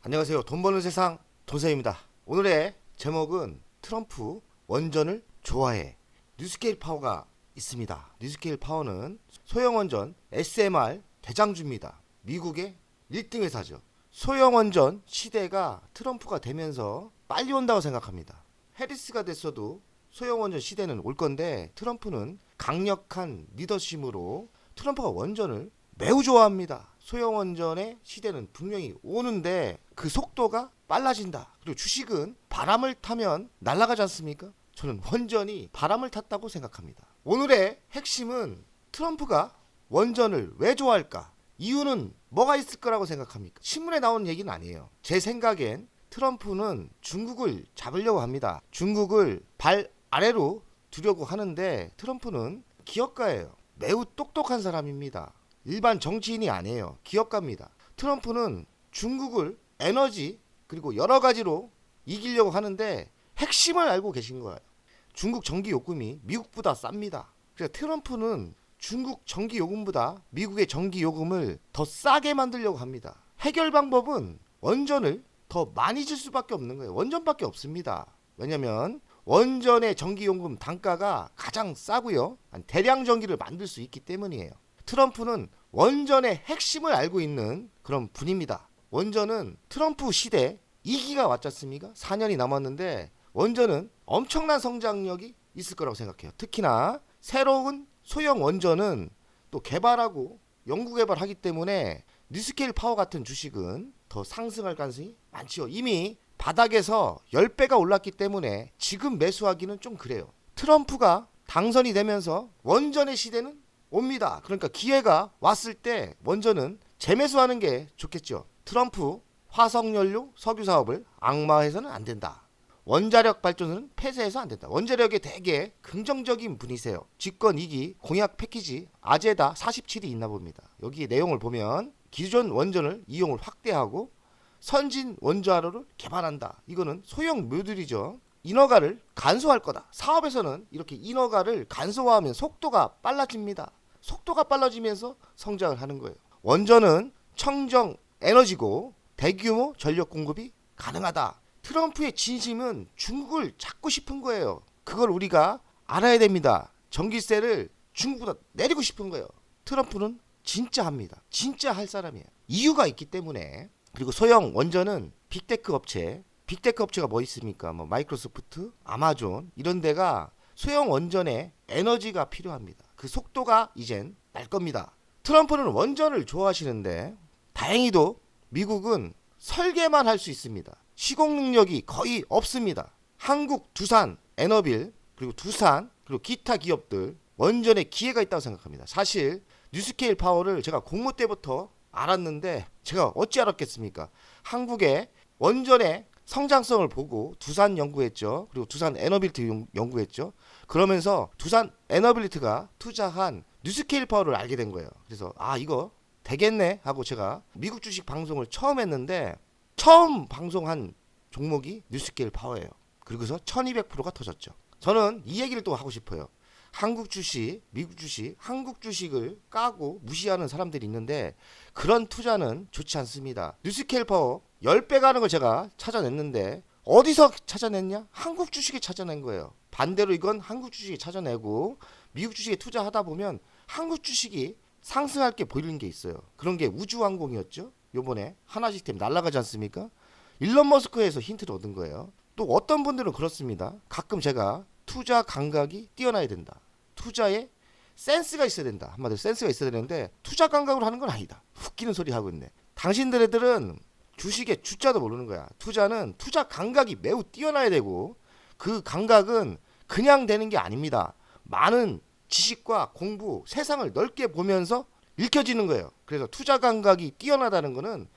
안녕하세요. 돈 버는 세상 돈쌤입니다. 오늘의 제목은 트럼프 원전을 좋아해. 뉴스케일 파워가 있습니다. 뉴스케일 파워는 소형 원전 SMR 대장주입니다. 미국의 1등 회사죠. 소형 원전 시대가 트럼프가 되면서 빨리 온다고 생각합니다. 해리스가 됐어도 소형 원전 시대는 올 건데, 트럼프는 강력한 리더십으로 트럼프가 원전을 매우 좋아합니다. 소형 원전의 시대는 분명히 오는데 그 속도가 빨라진다. 그리고 주식은 바람을 타면 날아가지 않습니까? 저는 원전이 바람을 탔다고 생각합니다. 오늘의 핵심은 트럼프가 원전을 왜 좋아할까? 이유는 뭐가 있을 거라고 생각합니까? 신문에 나오는 얘기는 아니에요. 제 생각엔 트럼프는 중국을 잡으려고 합니다. 중국을 발 아래로 두려고 하는데, 트럼프는 기업가예요. 매우 똑똑한 사람입니다. 일반 정치인이 아니에요. 기업가입니다. 트럼프는 중국을 에너지 그리고 여러 가지로 이기려고 하는데 핵심을 알고 계신 거예요. 중국 전기 요금이 미국보다 쌉니다. 그래서 트럼프는 중국 전기 요금보다 미국의 전기 요금을 더 싸게 만들려고 합니다. 해결 방법은 원전을 더 많이 질 수밖에 없는 거예요. 원전밖에 없습니다. 왜냐면 원전의 전기 요금 단가가 가장 싸고요. 대량 전기를 만들 수 있기 때문이에요. 트럼프는 원전의 핵심을 알고 있는 그런 분입니다. 원전은 트럼프 시대 2기가 왔지 않습니까? 4년이 남았는데 원전은 엄청난 성장력이 있을 거라고 생각해요. 특히나 새로운 소형 원전은 또 개발하고 연구 개발하기 때문에 뉴스케일 파워 같은 주식은 더 상승할 가능성이 많죠. 이미 바닥에서 10배가 올랐기 때문에 지금 매수하기는 좀 그래요. 트럼프가 당선이 되면서 원전의 시대는 옵니다. 그러니까 기회가 왔을 때 원전은 재매수하는 게 좋겠죠. 트럼프 화석연료 석유 사업을 악마해서는 안 된다. 원자력 발전소는 폐쇄해서 안 된다. 원자력에 되게 긍정적인 분이세요. 집권 2기 공약 패키지 아제다 47이 있나 봅니다. 여기 내용을 보면 기존 원전을 이용을 확대하고 선진 원자로를 개발한다. 이거는 소형 모듈이죠. 인허가를 간소화할 거다. 사업에서는 이렇게 인허가를 간소화하면 속도가 빨라집니다. 속도가 빨라지면서 성장을 하는 거예요. 원전은 청정 에너지고 대규모 전력 공급이 가능하다. 트럼프의 진심은 중국을 잡고 싶은 거예요. 그걸 우리가 알아야 됩니다. 전기세를 중국보다 내리고 싶은 거예요. 트럼프는 진짜 합니다. 진짜 할 사람이에요. 이유가 있기 때문에. 그리고 소형 원전은 빅테크 업체가 뭐 있습니까? 뭐 마이크로소프트, 아마존 이런 데가 소형 원전에 에너지가 필요합니다. 그 속도가 이젠 날 겁니다. 트럼프는 원전을 좋아하시는데 다행히도 미국은 설계만 할 수 있습니다. 시공 능력이 거의 없습니다. 한국, 두산, 에너빌 그리고 두산 그리고 기타 기업들 원전에 기회가 있다고 생각합니다. 사실 뉴스케일 파워를 제가 공모 때부터 알았는데 제가 어찌 알았겠습니까? 한국의 원전의 성장성을 보고 두산 연구했죠. 그리고 두산 에너빌리티 연구했죠. 그러면서 두산 에너빌리티가 투자한 뉴스케일 파워를 알게 된 거예요. 그래서 이거 되겠네 하고 제가 미국 주식 방송을 처음 했는데 처음 방송한 종목이 뉴스케일 파워예요. 그리고서 1200%가 터졌죠. 저는 이 얘기를 또 하고 싶어요. 한국 주식, 미국 주식, 한국 주식을 까고 무시하는 사람들이 있는데 그런 투자는 좋지 않습니다. 뉴스케일 파워 10배 가는 걸 제가 찾아냈는데 어디서 찾아냈냐? 한국 주식에 찾아낸 거예요. 반대로 이건 한국 주식에 찾아내고 미국 주식에 투자하다 보면 한국 주식이 상승할 게 보이는 게 있어요. 그런 게 우주항공이었죠. 요번에 하나씩 때문에 날아가지 않습니까? 일론 머스크에서 힌트를 얻은 거예요. 또 어떤 분들은 그렇습니다. 가끔 제가 투자 감각이 뛰어나야 된다. 투자에 센스가 있어야 된다. 한마디로 센스가 있어야 되는데 투자 감각으로 하는 건 아니다. 웃기는 소리 하고 있네. 당신들애들은 주식의 주자도 모르는 거야. 투자는 투자 감각이 매우 뛰어나야 되고 그 감각은 그냥 되는 게 아닙니다. 많은 지식과 공부, 세상을 넓게 보면서 읽혀지는 거예요. 그래서 투자 감각이 뛰어나다는 거는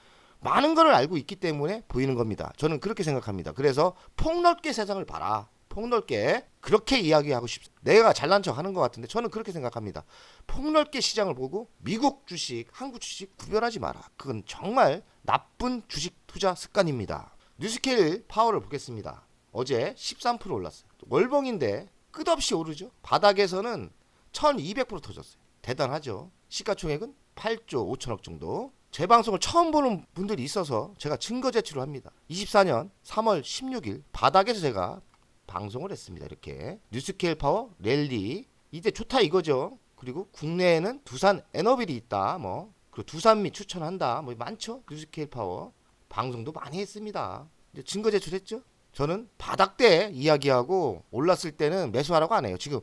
많은 걸 알고 있기 때문에 보이는 겁니다. 저는 그렇게 생각합니다. 그래서 폭넓게 세상을 봐라. 폭넓게 그렇게 이야기하고 싶습니다. 내가 잘난 척 하는 것 같은데 저는 그렇게 생각합니다. 폭넓게 시장을 보고 미국 주식, 한국 주식 구별하지 마라. 그건 정말 나쁜 주식 투자 습관입니다. 뉴스케일 파워를 보겠습니다. 어제 13% 올랐어요. 월봉인데 끝없이 오르죠. 바닥에서는 1200% 터졌어요. 대단하죠. 시가총액은 8조 5천억 정도. 제 방송을 처음 보는 분들이 있어서 제가 증거 제출을 합니다. 24년 3월 16일 바닥에서 제가 방송을 했습니다. 이렇게 뉴스케일 파워 랠리 이때 좋다 이거죠. 그리고 국내에는 두산 에너빌이 있다. 뭐 그리고 두산미 추천한다. 뭐 많죠. 뉴스케일 파워 방송도 많이 했습니다. 이제 증거 제출했죠. 저는 바닥대 이야기하고 올랐을 때는 매수하라고 안 해요. 지금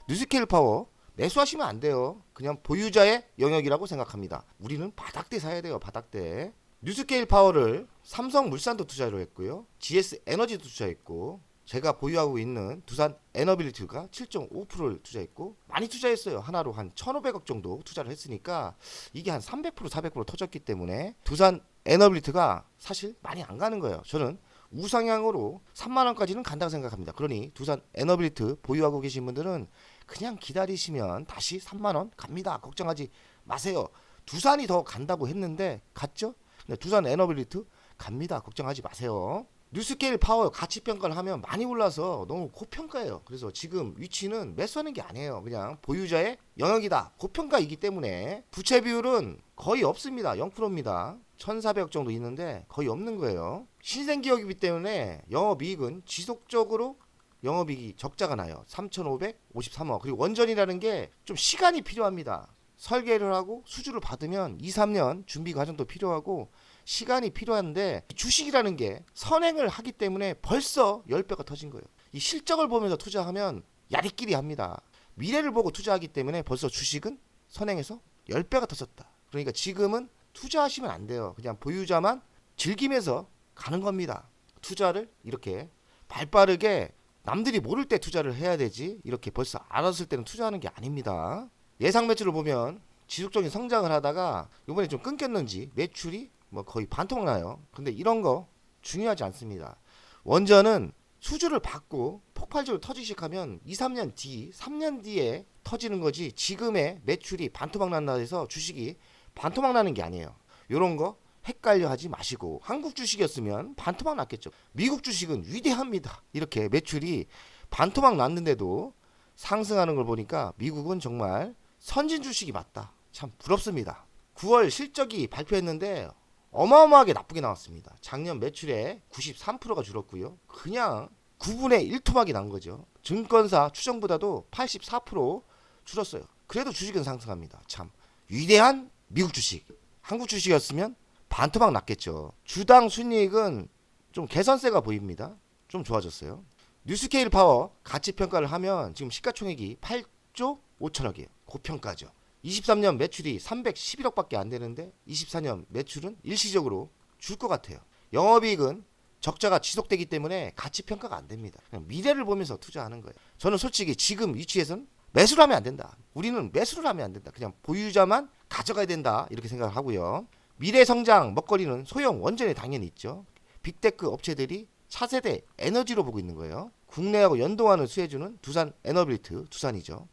뉴스케일 파워 매수하시면 안 돼요. 그냥 보유자의 영역이라고 생각합니다. 우리는 바닥대 사야 돼요. 바닥대. 뉴스케일 파워를 삼성물산도 투자를 했고요. GS 에너지도 투자했고 제가 보유하고 있는 두산 에너빌리티가 7.5%를 투자했고 많이 투자했어요. 하나로 한 1,500억 정도 투자를 했으니까 이게 한 300% 400% 터졌기 때문에 두산 에너빌리티가 사실 많이 안 가는 거예요. 저는 우상향으로 3만 원까지는 간다고 생각합니다. 그러니 두산 에너빌리티 보유하고 계신 분들은 그냥 기다리시면 다시 3만 원 갑니다. 걱정하지 마세요. 두산이 더 간다고 했는데 갔죠? 두산 에너빌리티 갑니다. 걱정하지 마세요. 뉴스케일 파워 가치 평가를 하면 많이 올라서 너무 고평가예요. 그래서 지금 위치는 매수하는 게 아니에요. 그냥 보유자의 영역이다. 고평가이기 때문에 부채 비율은 거의 없습니다. 0%입니다. 1,400억 정도 있는데 거의 없는 거예요. 신생기업이기 때문에 영업이익은 지속적으로 영업이익이 적자가 나요. 3,553억. 그리고 원전이라는 게 좀 시간이 필요합니다. 설계를 하고 수주를 받으면 2, 3년 준비 과정도 필요하고 시간이 필요한데 주식이라는 게 선행을 하기 때문에 벌써 10배가 터진 거예요. 이 실적을 보면서 투자하면 야리끼리 합니다. 미래를 보고 투자하기 때문에 벌써 주식은 선행해서 10배가 터졌다. 그러니까 지금은 투자하시면 안 돼요. 그냥 보유자만 즐기면서 가는 겁니다. 투자를 이렇게 발빠르게 남들이 모를 때 투자를 해야 되지 이렇게 벌써 알았을 때는 투자하는 게 아닙니다. 예상 매출을 보면 지속적인 성장을 하다가 이번에 좀 끊겼는지 매출이 뭐 거의 반토막 나요. 근데 이런 거 중요하지 않습니다. 원전은 수주를 받고 폭발적으로 터지기 시작하면 2, 3년 뒤, 3년 뒤에 터지는 거지 지금의 매출이 반토막 난다 해서 주식이 반토막 나는 게 아니에요. 이런 거 헷갈려 하지 마시고 한국 주식이었으면 반토막 났겠죠. 미국 주식은 위대합니다. 이렇게 매출이 반토막 났는데도 상승하는 걸 보니까 미국은 정말 선진 주식이 맞다. 참 부럽습니다. 9월 실적이 발표했는데 어마어마하게 나쁘게 나왔습니다. 작년 매출의 93%가 줄었고요. 그냥 9분의 1 토막이 난 거죠. 증권사 추정보다도 84% 줄었어요. 그래도 주식은 상승합니다. 참 위대한 미국 주식. 한국 주식이었으면 반토막 났겠죠. 주당 순이익은 좀 개선세가 보입니다. 좀 좋아졌어요. 뉴스케일 파워 가치 평가를 하면 지금 시가총액이 8조 5천억이에요. 고평가죠. 23년 매출이 311억밖에 안 되는데 24년 매출은 일시적으로 줄 것 같아요. 영업이익은 적자가 지속되기 때문에 가치 평가가 안 됩니다. 그냥 미래를 보면서 투자하는 거예요. 저는 솔직히 지금 위치에서는 매수를 하면 안 된다. 우리는 매수를 하면 안 된다. 그냥 보유자만 가져가야 된다. 이렇게 생각을 하고요. 미래 성장 먹거리는 소형 원전에 당연히 있죠. 빅테크 업체들이 차세대 에너지로 보고 있는 거예요. 국내하고 연동하는 수혜주는 두산 에너빌리티, 두산이죠.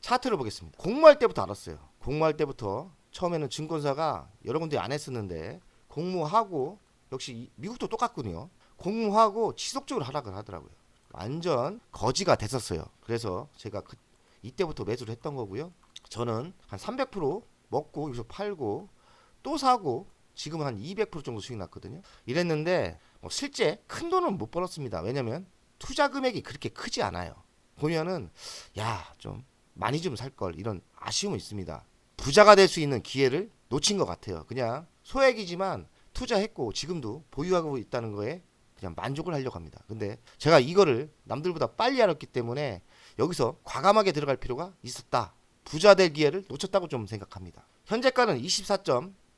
차트를 보겠습니다. 공모할 때부터 알았어요. 공모할 때부터 처음에는 증권사가 여러 군데 안 했었는데 공모하고 역시 미국도 똑같군요. 공모하고 지속적으로 하락을 하더라고요. 완전 거지가 됐었어요. 그래서 제가 이때부터 매수를 했던 거고요. 저는 한 300% 먹고 여기서 팔고 또 사고 지금은 한 200% 정도 수익 났거든요. 이랬는데 실제 큰 돈은 못 벌었습니다. 왜냐면 투자 금액이 그렇게 크지 않아요. 보면은 좀 많이 좀 살 걸 이런 아쉬움은 있습니다. 부자가 될 수 있는 기회를 놓친 것 같아요. 그냥 소액이지만 투자했고 지금도 보유하고 있다는 거에 그냥 만족을 하려고 합니다. 근데 제가 이거를 남들보다 빨리 알았기 때문에 여기서 과감하게 들어갈 필요가 있었다. 부자 될 기회를 놓쳤다고 좀 생각합니다. 현재가는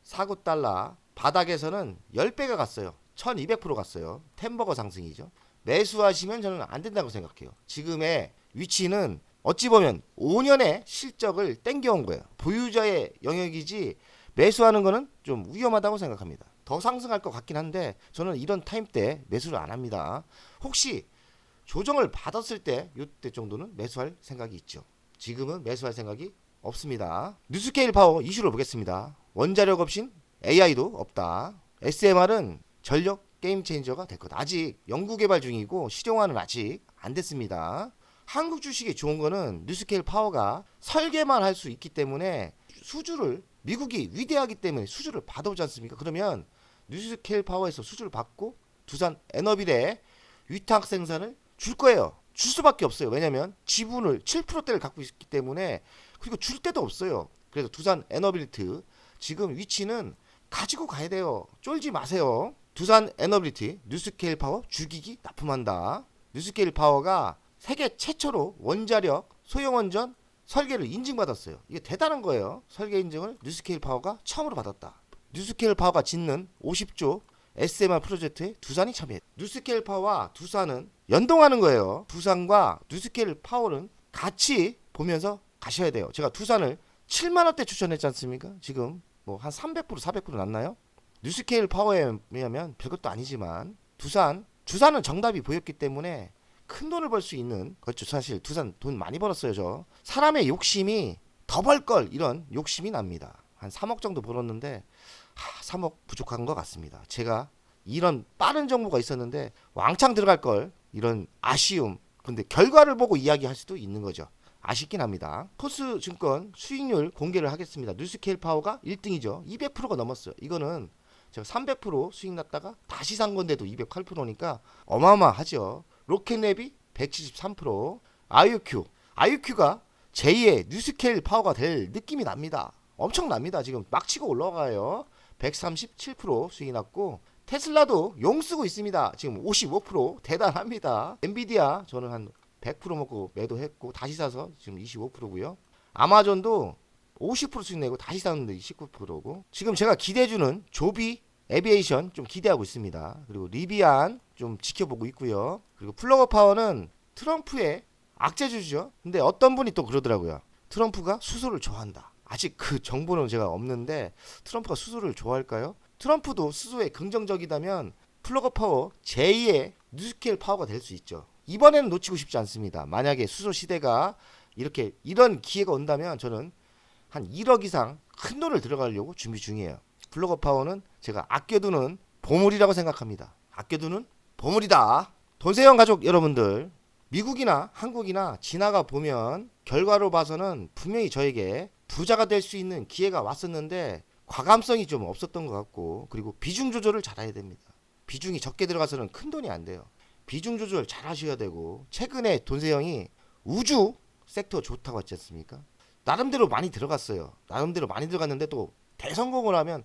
24.49달러, 바닥에서는 10배가 갔어요. 1200% 갔어요. 템버거 상승이죠. 매수하시면 저는 안 된다고 생각해요. 지금의 위치는 어찌 보면 5년의 실적을 땡겨온 거예요. 보유자의 영역이지 매수하는 거는 좀 위험하다고 생각합니다. 더 상승할 것 같긴 한데 저는 이런 타임 때 매수를 안 합니다. 혹시 조정을 받았을 때 이때 정도는 매수할 생각이 있죠. 지금은 매수할 생각이 없습니다. 뉴스케일 파워 이슈를 보겠습니다. 원자력 없인 AI도 없다. SMR은 전력 게임 체인저가 될 것. 아직 연구 개발 중이고 실용화는 아직 안 됐습니다. 한국 주식이 좋은 거는 뉴스케일 파워가 설계만 할 수 있기 때문에 수주를 미국이 위대하기 때문에 수주를 받아오지 않습니까? 그러면 뉴스케일 파워에서 수주를 받고 두산 에너빌에 위탁 생산을 줄 거예요. 줄 수밖에 없어요. 왜냐면 지분을 7%대를 갖고 있기 때문에. 그리고 줄 데도 없어요. 그래서 두산 에너빌리티 지금 위치는 가지고 가야 돼요. 쫄지 마세요. 두산 에너빌리티 뉴스케일 파워 주기기 납품한다. 뉴스케일 파워가 세계 최초로 원자력 소형원전 설계를 인증받았어요. 이게 대단한 거예요. 설계 인증을 뉴스케일 파워가 처음으로 받았다. 뉴스케일 파워가 짓는 50조 SMR 프로젝트에 두산이 참여했다. 뉴스케일 파워와 두산은 연동하는 거예요. 두산과 뉴스케일 파워는 같이 보면서 가셔야 돼요. 제가 두산을 7만원대 추천했지 않습니까? 지금 뭐 한 300% 400% 났나요? 뉴스케일 파워에 비하면 별것도 아니지만 두산은 정답이 보였기 때문에 큰 돈을 벌 수 있는, 그렇죠. 사실 두산 돈 많이 벌었어요. 저 사람의 욕심이 더 벌 걸, 이런 욕심이 납니다. 한 3억 정도 벌었는데 3억 부족한 것 같습니다. 제가 이런 빠른 정보가 있었는데 왕창 들어갈 걸, 이런 아쉬움. 근데 결과를 보고 이야기할 수도 있는 거죠. 아쉽긴 합니다. 포스증권 수익률 공개를 하겠습니다. 뉴스케일 파워가 1등이죠. 200%가 넘었어요. 이거는 제가 300% 수익 났다가 다시 산 건데도 208%니까 어마어마하죠. 로켓랩이 173%, IUQ가 제2의 뉴스케일 파워가 될 느낌이 납니다. 엄청납니다. 지금 막 치고 올라가요. 137% 수익이 났고, 테슬라도 용 쓰고 있습니다. 지금 55% 대단합니다. 엔비디아 저는 한 100% 먹고 매도했고 다시 사서 지금 25%고요. 아마존도 50% 수익 내고 다시 샀는데 19%고, 지금 제가 기대해주는 조비 에비에이션 좀 기대하고 있습니다. 그리고 리비안 좀 지켜보고 있고요. 그리고 플러거 파워는 트럼프의 악재주죠. 근데 어떤 분이 또 그러더라고요. 트럼프가 수소를 좋아한다. 아직 그 정보는 제가 없는데 트럼프가 수소를 좋아할까요? 트럼프도 수소에 긍정적이다면 플러거 파워 제2의 뉴스케일 파워가 될 수 있죠. 이번에는 놓치고 싶지 않습니다. 만약에 수소 시대가 이런 기회가 온다면 저는 한 1억 이상 큰 돈을 들어가려고 준비 중이에요. 플러거 파워는 제가 아껴두는 보물이라고 생각합니다. 아껴두는 보물이다. 돈세형 가족 여러분들, 미국이나 한국이나 지나가 보면 결과로 봐서는 분명히 저에게 부자가 될 수 있는 기회가 왔었는데 과감성이 좀 없었던 것 같고, 그리고 비중 조절을 잘해야 됩니다. 비중이 적게 들어가서는 큰 돈이 안 돼요. 비중 조절 잘 하셔야 되고, 최근에 돈세형이 우주 섹터 좋다고 했지 않습니까? 나름대로 많이 들어갔어요. 나름대로 많이 들어갔는데 또 대성공을 하면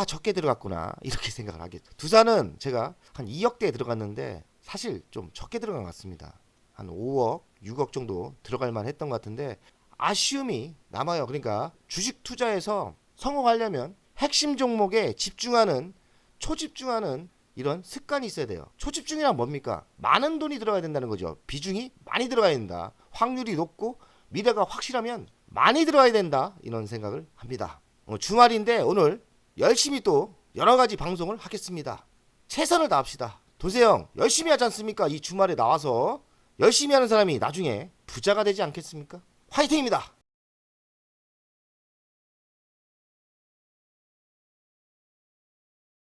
적게 들어갔구나 이렇게 생각을 하겠죠. 두산은 제가 한 2억대에 들어갔는데 사실 좀 적게 들어간 것 같습니다. 한 5억, 6억 정도 들어갈 만 했던 것 같은데 아쉬움이 남아요. 그러니까 주식 투자에서 성공하려면 핵심 종목에 집중하는, 초집중하는 이런 습관이 있어야 돼요. 초집중이란 뭡니까? 많은 돈이 들어가야 된다는 거죠. 비중이 많이 들어가야 된다. 확률이 높고 미래가 확실하면 많이 들어가야 된다. 이런 생각을 합니다. 주말인데 오늘 열심히 또 여러가지 방송을 하겠습니다. 최선을 다합시다. 도세형 열심히 하지 않습니까? 이 주말에 나와서 열심히 하는 사람이 나중에 부자가 되지 않겠습니까? 화이팅입니다.